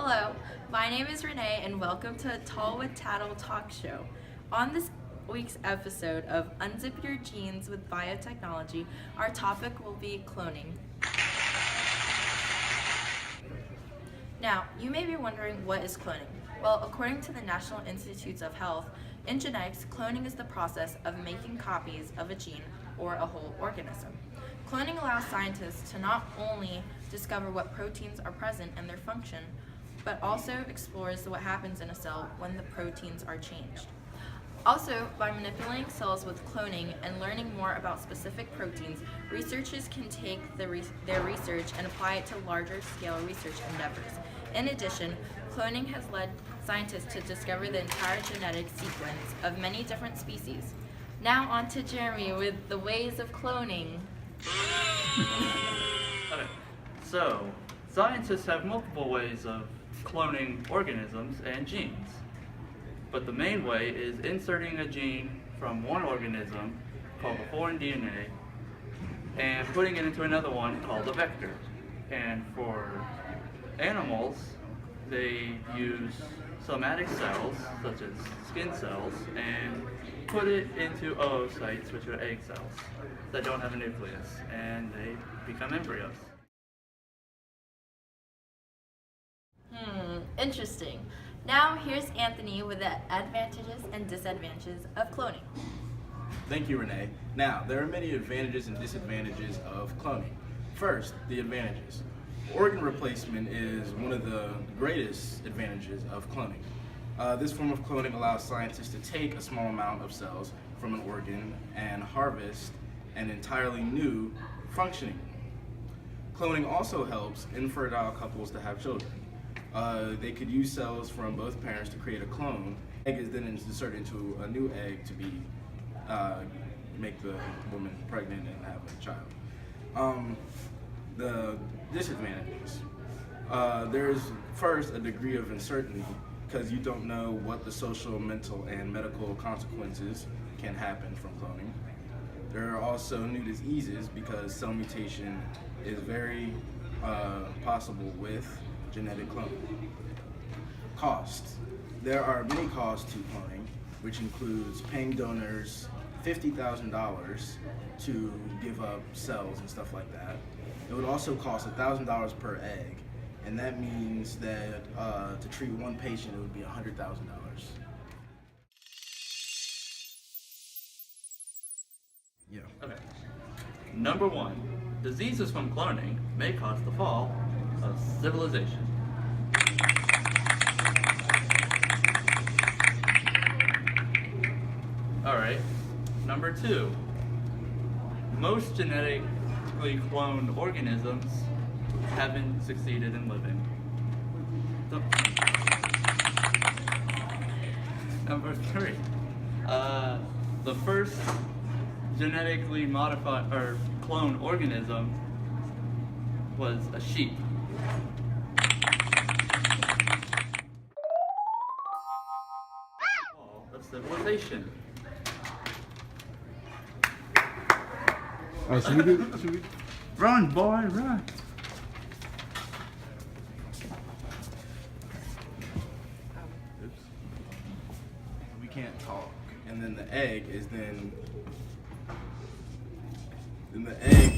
Hello, my name is Renee and welcome to Tallwood Talk Show. On this week's episode of Unzip Your Genes with Biotechnology, our topic will be cloning. Now, you may be wondering, what is cloning? Well, according to the National Institutes of Health, in genetics, cloning is the process of making copies of a gene or a whole organism. Cloning allows scientists to not only discover what proteins are present and their function, but also explores what happens in a cell when the proteins are changed. Also, by manipulating cells with cloning and learning more about specific proteins, researchers can take their research and apply it to larger scale research endeavors. In addition, cloning has led scientists to discover the entire genetic sequence of many different species. Now on to Jeremy with the ways of cloning. Okay, so scientists have multiple ways of cloning organisms and genes. But the main way is inserting a gene from one organism called a foreign DNA and putting it into another one called a vector. And for animals, they use somatic cells, such as skin cells, and put it into oocytes, which are egg cells that don't have a nucleus, and they become embryos. Interesting. Now here's Anthony with the advantages and disadvantages of cloning. Thank you, Renee. Now, there are many advantages and disadvantages of cloning. First, the advantages. Organ replacement is one of the greatest advantages of cloning. This form of cloning allows scientists to take a small amount of cells from an organ and harvest an entirely new functioning. Cloning also helps infertile couples to have children. They could use cells from both parents to create a clone. Egg is then inserted into a new egg to be make the woman pregnant and have a child. The disadvantages. There's first a degree of uncertainty because you don't know what the social, mental, and medical consequences can happen from cloning. There are also new diseases because cell mutation is very possible with genetic cloning. Costs. There are many costs to cloning, which includes paying donors $50,000 to give up cells and stuff like that. It would also cost $1,000 per egg, and that means that to treat one patient, it would be $100,000. Yeah. Okay. Number one, diseases from cloning may cause the fall of civilization. Alright, number two, most genetically cloned organisms haven't succeeded in living. Number three, the first genetically modified or cloned organism was a sheep. Fall of civilization. Oh, should we? Run, boy, run! Oops. We can't talk. And then the egg is then the egg